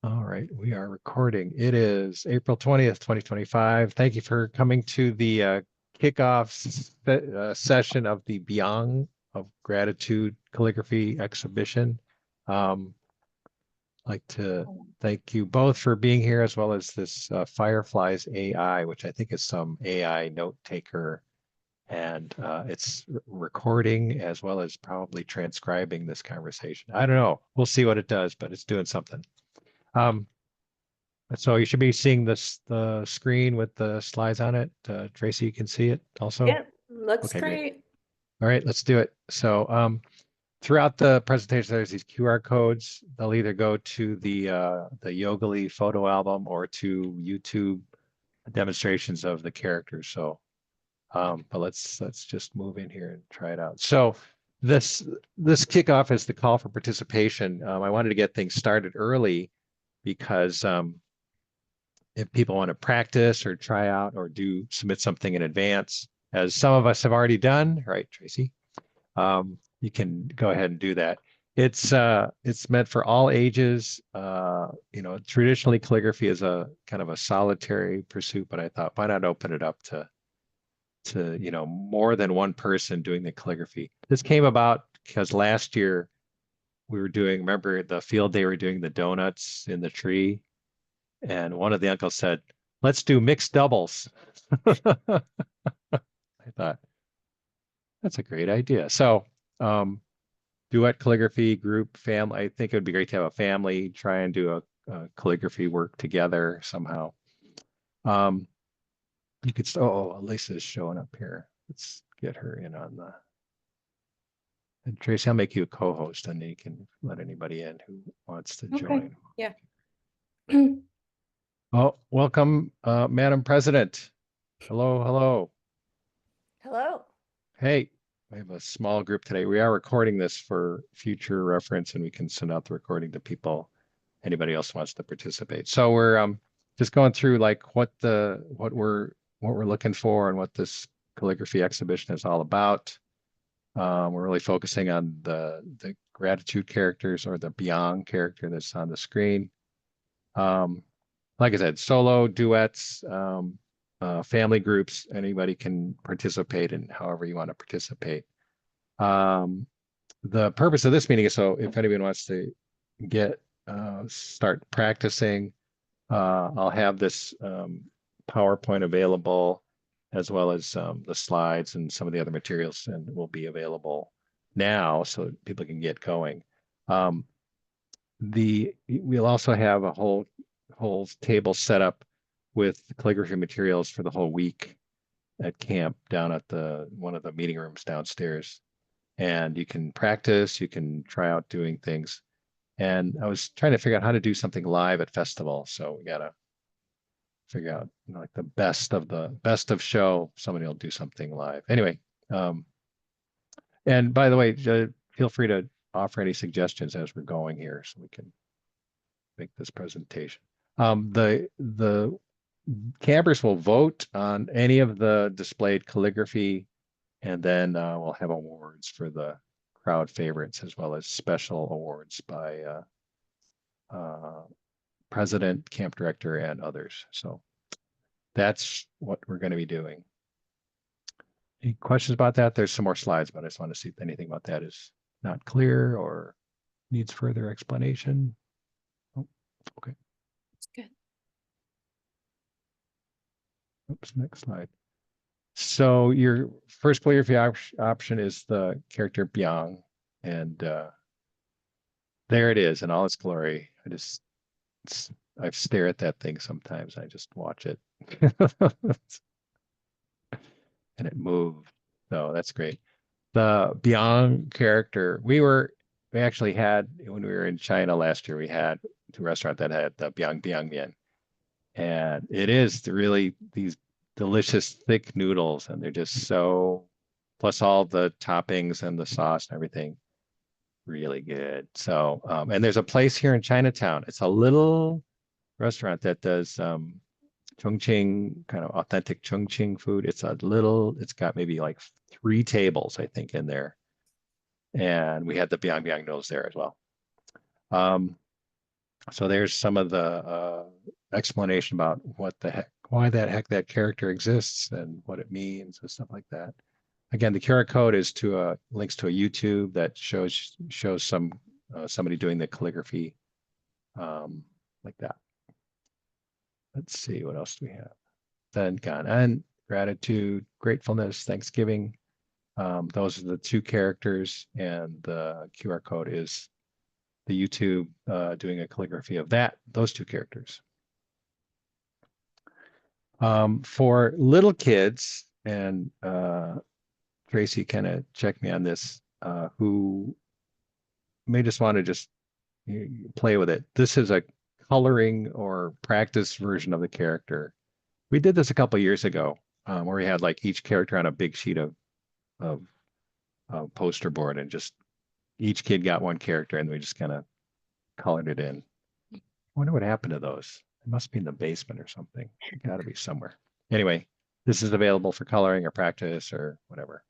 All right, we are recording. It is April 20th, 2025. Thank you for coming to the kickoff session of the Biang of Gratitude Calligraphy exhibition. I'd like to thank you both for being here, as well as this Fireflies AI, which I think is some AI note taker, and it's recording as well as probably transcribing this conversation. I don't know. We'll see what it does, but it's doing something. So you should be seeing the screen with the slides on it. Tracy, you can see it also? Yeah, looks Okay, great. great. All right, let's do it. So throughout the presentation, there's these QR codes. They'll either go to the Yogali photo album or to YouTube demonstrations of the characters. So, but let's just move in here and try it out. So this kickoff is the call for participation. I wanted to get things started early because if people want to practice or try out or submit something in advance, as some of us have already done, right, Tracy? You can go ahead and do that. It's meant for all ages. Traditionally calligraphy is a kind of a solitary pursuit, but I thought, why not open it up to more than one person doing the calligraphy? This came about because last year we were remember the field day, we were doing the donuts in the tree. And one of the uncles said, let's do mixed doubles. I thought, that's a great idea. So duet calligraphy, group, family. I think it would be great to have a family try and do a calligraphy work together somehow. You could, Lisa's showing up here. Let's get her in on and Tracy, I'll make you a co-host and then you can let anybody in who wants to join. Yeah. Oh, welcome, Madam President. Hello, hello. Hello. Hey, we have a small group today. We are recording this for future reference, and we can send out the recording to people. Anybody else wants to participate. So we're just going through like what we're looking for and what this calligraphy exhibition is all about. We're really focusing on the gratitude characters, or the Biang character that's on the screen. Like I said, solo, duets, family groups, anybody can participate in however you want to participate. The purpose of this meeting is so if anyone wants to start practicing, I'll have this PowerPoint available, as well as the slides and some of the other materials, and will be available now so people can get going. We'll also have a whole table set up with calligraphy materials for the whole week at camp down at one of the meeting rooms downstairs. And you can practice, you can try out doing things. And I was trying to figure out how to do something live at festival. So we got to figure out like the best of show. Somebody will do something live. Anyway, and by the way, feel free to offer any suggestions as we're going here so we can make this presentation. The campers will vote on any of the displayed calligraphy, and then we'll have awards for the crowd favorites, as well as special awards by president, camp director, and others. So that's what we're going to be doing. Any questions about that? There's some more slides, but I just want to see if anything about that is not clear or needs further explanation. Oh, okay. That's good. Oops, next slide. So your first calligraphy option is the character Biang, and there it is in all its glory. I stare at that thing sometimes. I just watch it, and it moved. So that's great. The Biang character, we actually had, when we were in China last year, we had a restaurant that had the Biang Mian, and it is really these delicious thick noodles, and they're just so, plus all the toppings and the sauce and everything, really good. So and there's a place here in Chinatown. It's a little restaurant that does Chongqing, kind of authentic Chongqing food. It's got maybe like 3 tables, I think, in there, and we had the Biang noodles there as well. So there's some of the explanation about what the heck, why the heck that character exists and what it means and stuff like that. Again, the QR code is to links to a YouTube that shows some somebody doing the calligraphy like that. Let's see, what else do we have? Then gone and gratitude, gratefulness, Thanksgiving. Those are the two characters, and the QR code is the YouTube doing a calligraphy of those two characters. For little kids, and Tracy kind of checked me on this, who may just want to just play with it. This is a coloring or practice version of the character. We did this a couple years ago, where we had like each character on a big sheet of poster board, and just each kid got one character, and we just kind of colored it in. I wonder what happened to those. It must be in the basement or something. Got to be somewhere. Anyway, this is available for coloring or practice or whatever.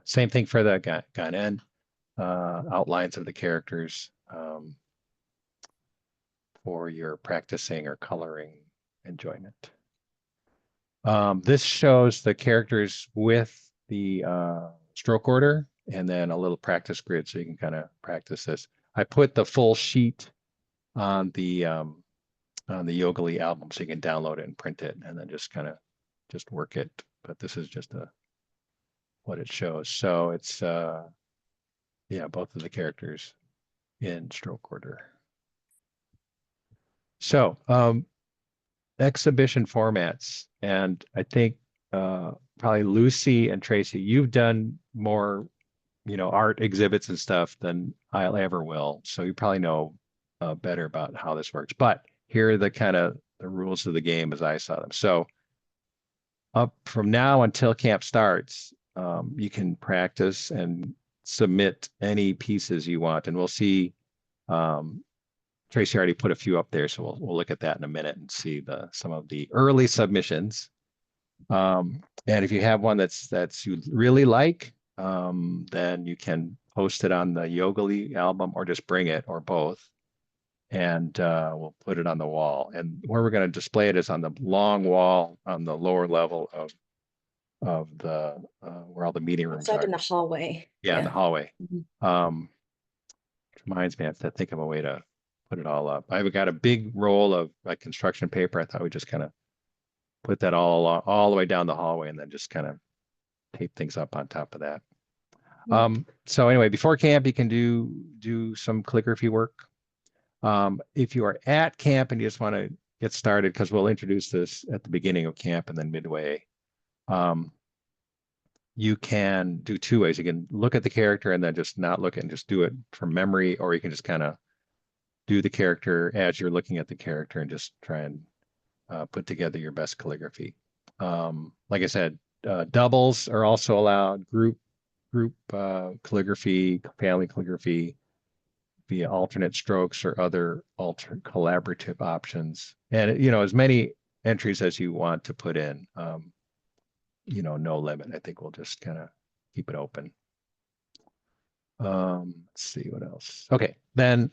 Same thing for the Ganen, outlines of the characters for your practicing or coloring enjoyment. This shows the characters with the stroke order and then a little practice grid so you can kind of practice this. I put the full sheet on the Yogali album so you can download it and print it and then just kind of just work it. But this is just what it shows. So it's yeah, both of the characters in stroke order. So exhibition formats, and I think probably Lucy and Tracy, you've done more, art exhibits and stuff than I'll ever will. So you probably know better about how this works. But here are the kind of the rules of the game as I saw them. So up from now until camp starts, you can practice and submit any pieces you want, and we'll see. Tracy already put a few up there, so we'll look at that in a minute and see some of the early submissions. And if you have one that's you really like, then you can post it on the Yogali album or just bring it or both, and we'll put it on the wall. And where we're going to display it is on the long wall on the lower level of the where all the meeting rooms Outside are. in the hallway. Yeah, in the hallway. Mhm. Reminds me, I have to think of a way to put it all up. I've got a big roll of like construction paper. I thought we just kind of put that all the way down the hallway and then just kind of tape things up on top of that. So anyway, before camp, you can do some calligraphy work. If you are at camp and you just want to get started, because we'll introduce this at the beginning of camp and then midway, you can do two ways. You can look at the character and then just not look and just do it from memory, or you can just kind of do the character as you're looking at the character and just try and put together your best calligraphy. Like I said, doubles are also allowed, group calligraphy, family calligraphy via alternate strokes or other alternate collaborative options. And, as many entries as you want to put in, no limit. I think we'll just kind of keep it open. Let's see what else. Okay, then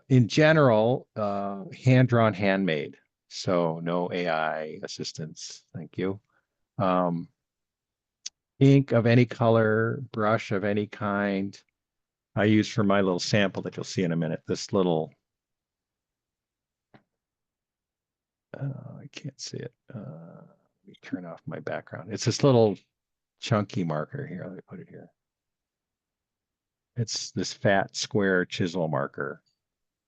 in general, hand-drawn, handmade. So no AI assistance. Thank you. Ink of any color, brush of any kind. I use for my little sample that you'll see in a minute, this little, I can't see it. Let me turn off my background. It's this little chunky marker here. Let me put it here. It's this fat square chisel marker,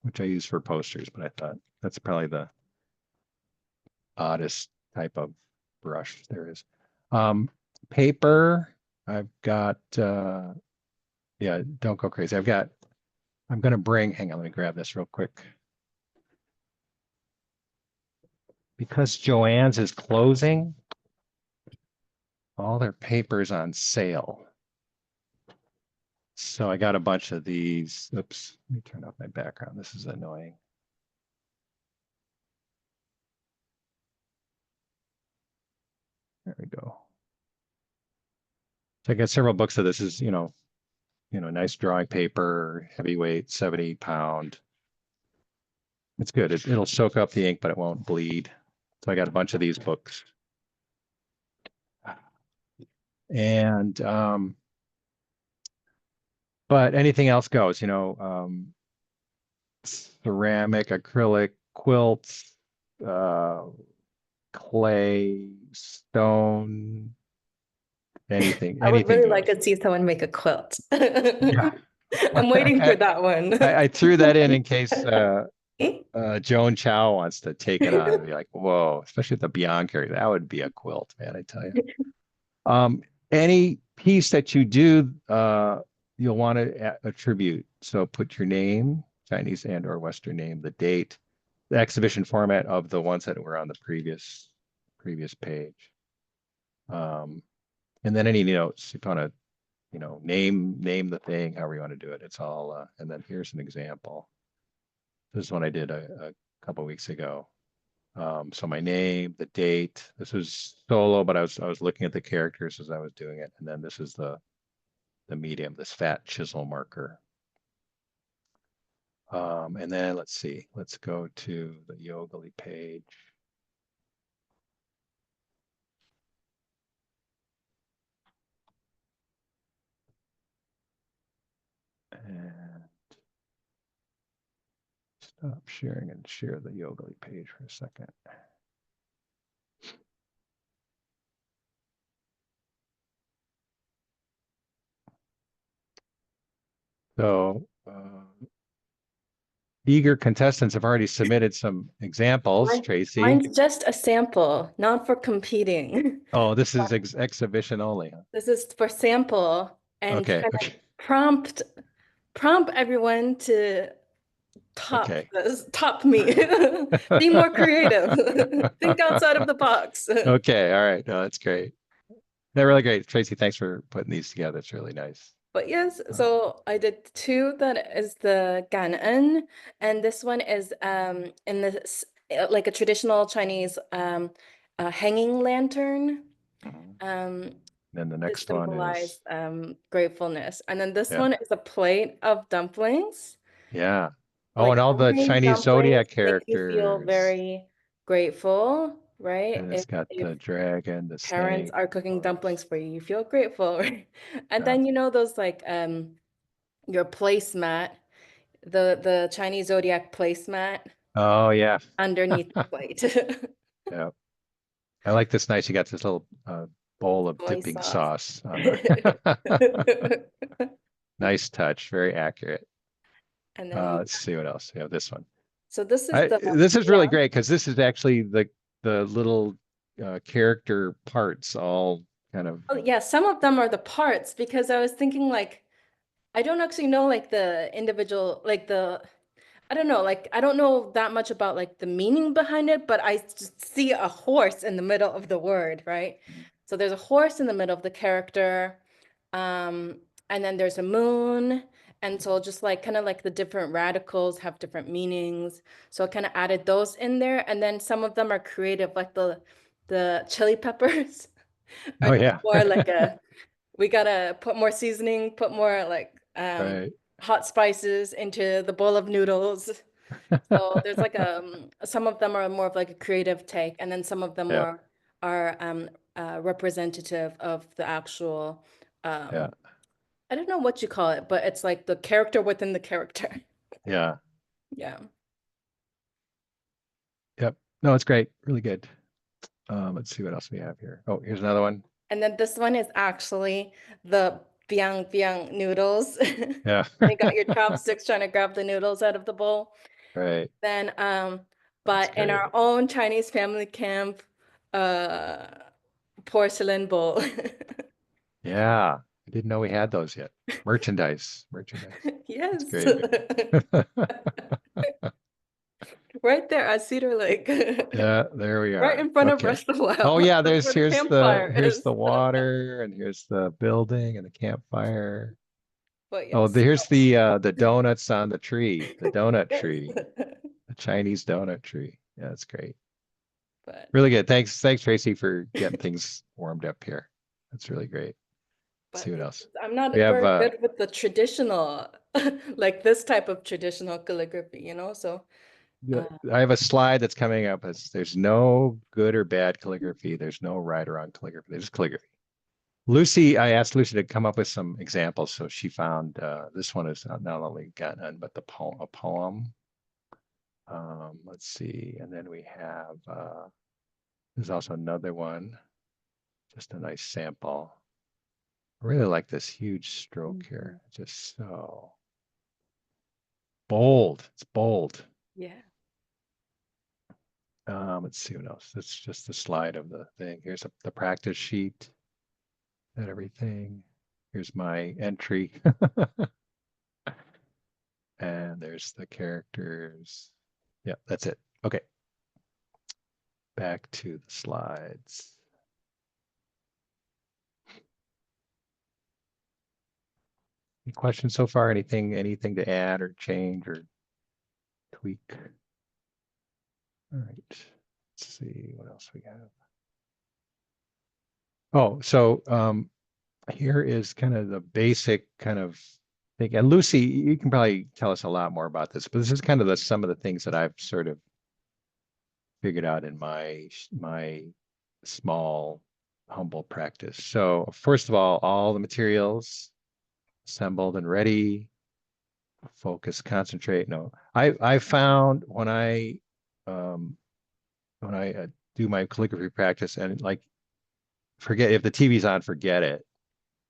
which I use for posters, but I thought that's probably the oddest type of brush there is. Paper, I've got, yeah, don't go crazy. I'm going to bring, hang on, let me grab this real quick. Because Joann's is closing, all their paper's on sale. So I got a bunch of these. Oops, let me turn off my background. This is annoying. There we go. So I got several books of this. Is, nice drawing paper, heavyweight, 70 pound. It's good. It'll soak up the ink, but it won't bleed. So I got a bunch of these books. And but anything else goes, ceramic, acrylic, quilts, uh, clay, stone, I would anything really like goes. to see someone make a quilt. Yeah. I'm waiting for I, that one. I threw that in case Joan Chow wants to take it on and be like, whoa, especially the Biang character. That would be a quilt, man, I tell you. Any piece that you do, you'll want to attribute. So put your name, Chinese and or Western name, the date, the exhibition format of the ones that were on the previous page. And then any notes, if you want to, name the thing, however you want to do it. It's all, and then here's an example. This is one I did a couple weeks ago. So my name, the date. This was solo, but I was looking at the characters as I was doing it, and then this is the medium, this fat chisel marker. And then let's see. Let's go to the Yogali page. And stop sharing and share the Yogali page for a second. So eager contestants have already submitted some examples, Tracy. Mine's just a sample, not for competing. Oh, this is exhibition only. This is for sample and Okay, kind of okay, prompt everyone to top okay. this, top me. Be more creative. Think outside of the box. Okay, all right. No, that's great. They're really great. Tracy, thanks for putting these together. It's really nice. But yes, so I did two that is the Gan'en, and this one is in this like a traditional Chinese hanging lantern. Mhm. Um Then the to next one is, symbolize gratefulness. And then this yeah, one is a plate of dumplings. yeah. Oh, Like and all the homemade Chinese dumplings zodiac make you feel characters. very grateful, right? And it's If got the dragon, the parents snake, are of cooking course. dumplings for you, you feel grateful, right? And Yeah. then those like your placemat, the Chinese zodiac placemat Oh, yeah. underneath the plate. Yeah. I like this nice. You got this little bowl of Soy dipping sauce. sauce on the nice touch, very accurate. And then you Let's see what else. We have this one. so this is the This is really yeah. great because this is actually the little character parts all kind of. Oh yeah, some of them are the parts because I was thinking like I don't actually know like the individual like the I don't know like I don't know that much about like the meaning behind it, but I just see a horse in the middle of the word, right? So there's a horse in the middle of the character, um, and then there's a moon, and so just like kind of like the different radicals have different meanings. So I kind of added those in there, and then some of them are creative, like the chili peppers are Oh just yeah. more like a we gotta put more seasoning, put more like Right. hot spices into the bowl of noodles. So there's like some of them are more of like a creative take, and then some of them Yeah. are representative of the actual Yeah. I don't know what you call it, but it's like the character within the character. Yeah. Yeah. Yep. No, it's great. Really good. Let's see what else we have here. Oh, here's another one. And then this one is actually the Biang noodles. Yeah. You got your chopsticks trying to grab the noodles out of the bowl. Right. Then, That's but in great. our own Chinese family camp, uh, porcelain bowl. Yeah. I didn't know we had those yet. Merchandise. Merchandise. That's Yes. great. Right there at Cedar Lake. Yeah, there we Right are. in front of Okay. Restaurant. Oh yeah, That's where the campfire here's is. the water and here's the building and the campfire. But Oh, yes. here's the donuts on the tree, the donut Yes. tree, the Chinese donut tree. Yeah, that's great. But Really good. Thanks, Tracy, for getting things warmed up here. That's really great. Let's see but what else. I'm not We have very good with the traditional, like this type of traditional calligraphy, you know? So, I have a slide that's coming up. There's no good or bad calligraphy. There's no right or wrong calligraphy. There's calligraphy. Lucy, I asked Lucy to come up with some examples. So she found this one is not only got none, but a poem. Let's see. And then we have, there's also another one, just a nice sample. I really like this huge stroke here. Just so bold. It's bold. yeah. Let's see what else. That's just the slide of the thing. Here's the practice sheet and everything. Here's my entry. And there's the characters. Yeah, that's it. Okay. Back to the slides. Any questions so far? Anything to add or change or tweak? All right. Let's see what else we have. Oh, so here is kind of the basic kind of thing. And Lucy, you can probably tell us a lot more about this, but this is kind of some of the things that I've sort of figured out in my small, humble practice. So first of all the materials assembled and ready. Focus, concentrate. No, I found when I do my calligraphy practice and like forget if the TV's on, forget it.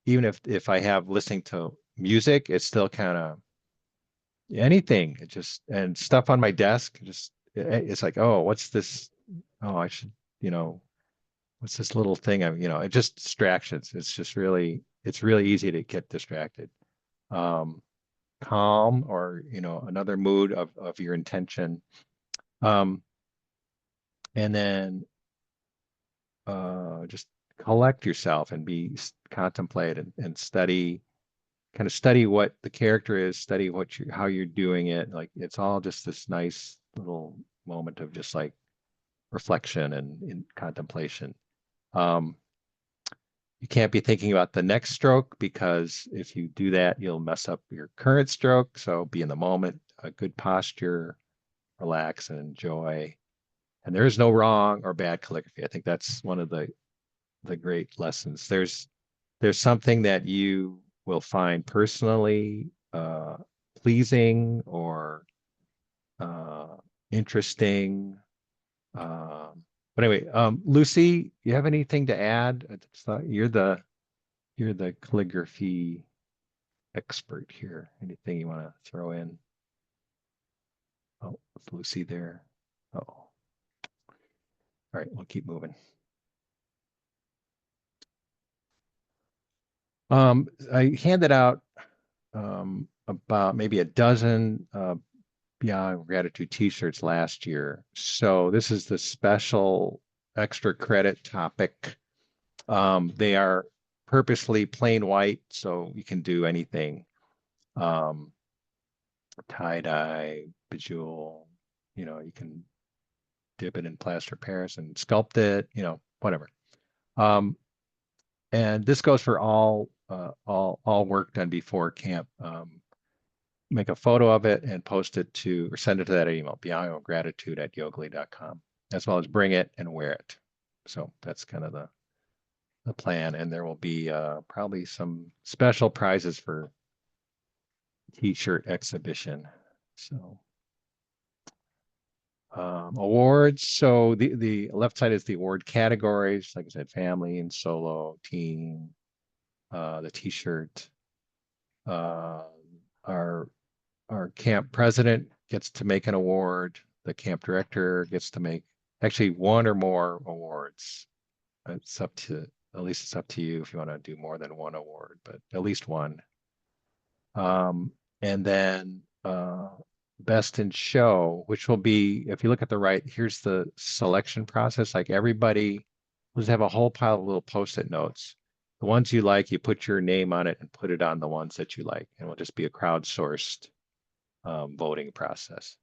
Even if I have listening to music, it's still kind of anything. It just and stuff on my desk. Just it's like, oh, what's this? Oh, I should, you know, what's this little thing? It just distractions. It's really easy to get distracted. Um, Calm or another mood of your intention. Um, and then just collect yourself and contemplate and study kind of study what the character is, study how you're doing it. Like it's all just this nice little moment of just like reflection and in contemplation. Um, you can't be thinking about the next stroke because if you do that, you'll mess up your current stroke. So be in the moment, a good posture, relax and enjoy. And there is no wrong or bad calligraphy. I think that's one of the great lessons. There's something that you will find personally pleasing or uh, interesting. But anyway, Lucy, you have anything to add? You're the calligraphy expert here. Anything you want to throw in? Oh, is Lucy there? Oh, all right, we'll keep moving. I handed out about maybe a dozen Biang Gratitude t-shirts last year. So this is the special extra credit topic. They are purposely plain white, so you can do anything. Tie-dye, bejewel, you can dip it in plaster Paris and sculpt it, whatever. And this goes for all work done before camp. Make a photo of it and post it or send it to that email, biangogratitude@yogli.com, as well as bring it and wear it. So that's kind of the plan. And there will be probably some special prizes for t-shirt exhibition. So awards. So the left side is the award categories, like I said, family and solo, team, the t-shirt. Our camp president gets to make an award. The camp director gets to make actually one or more awards. It's up to, at least it's up to you if you want to do more than one award, but at least one. And then best in show, which will be, if you look at the right, here's the selection process. Like everybody, we'll just have a whole pile of little post-it notes. The ones you like, you put your name on it and put it on the ones that you like. And it will just be a crowdsourced voting process.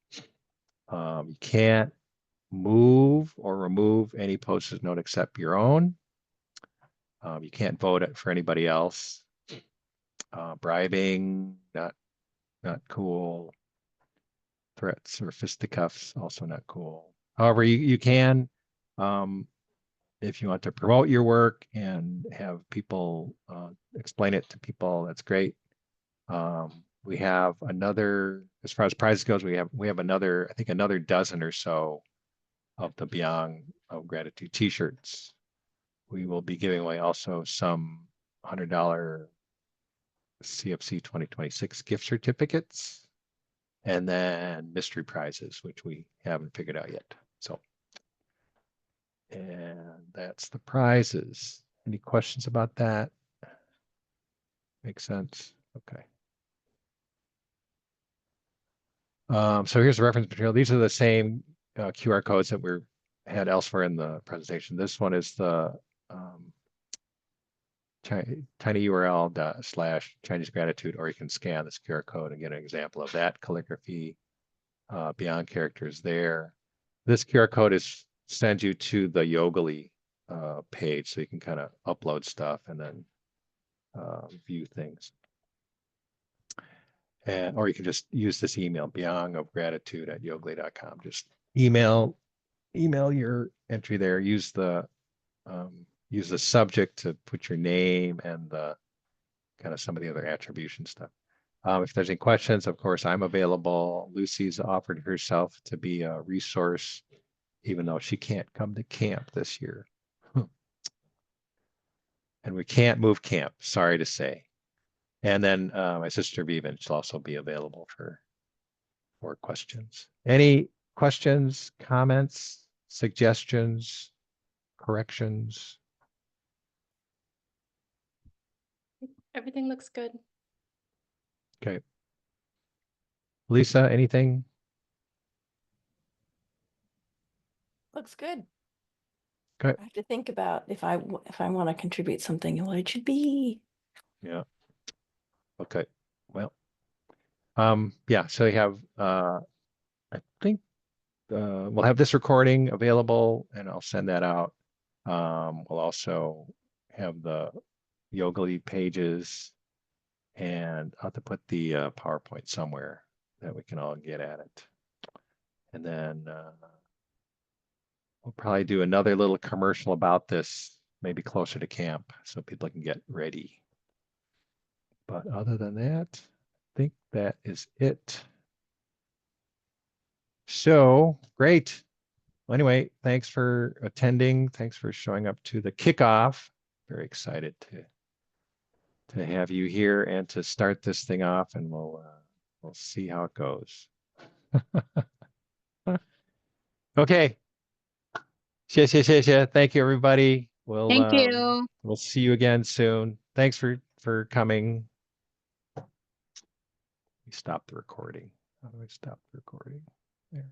You can't move or remove any post-it note except your own. You can't vote for anybody else. Bribing, not cool. Threats or fisticuffs, also not cool. However, you can, if you want to promote your work and have people explain it to people, that's great. We have another, as far as prizes goes, we have another, I think another dozen or so of the Biang of Gratitude t-shirts. We will be giving away also some $100 CFC 2026 gift certificates, and then mystery prizes, which we haven't figured out yet. So, and that's the prizes. Any questions about that? Makes sense? Okay. So here's the reference material. These are the same QR codes that we had elsewhere in the presentation. This one is the tinyurl./Chinese gratitude, or you can scan this QR code and get an example of that calligraphy Biang characters there. This QR code sends you to the Yogli page, so you can kind of upload stuff and then view things. Or you can just use this email, biangofgratitude@yogli.com. Just email your entry there. Use the subject to put your name and the kind of some of the other attribution stuff. If there's any questions, of course, I'm available. Lucy's offered herself to be a resource, even though she can't come to camp this year. And we can't move camp, sorry to say. And then my sister Vivian she'll also be available for questions. Any questions, comments, suggestions, corrections? Everything looks good. Okay. Lisa, anything? Looks good. Okay. I have to think about if I want to contribute something, what it should be. Yeah. Okay. Well, yeah, so you have I think we'll have this recording available and I'll send that out. We'll also have the Yogli pages, and I'll have to put the PowerPoint somewhere that we can all get at it. And then we'll probably do another little commercial about this, maybe closer to camp, so people can get ready. But other than that, I think that is it. So great. Well, anyway, thanks for attending. Thanks for showing up to the kickoff. Very excited to have you here and to start this thing off, and we'll see how it goes. Okay. 谢谢谢谢. Thank you, everybody. Thank you. We'll see you again soon. Thanks for coming. Stop the recording. How do I stop the recording? There.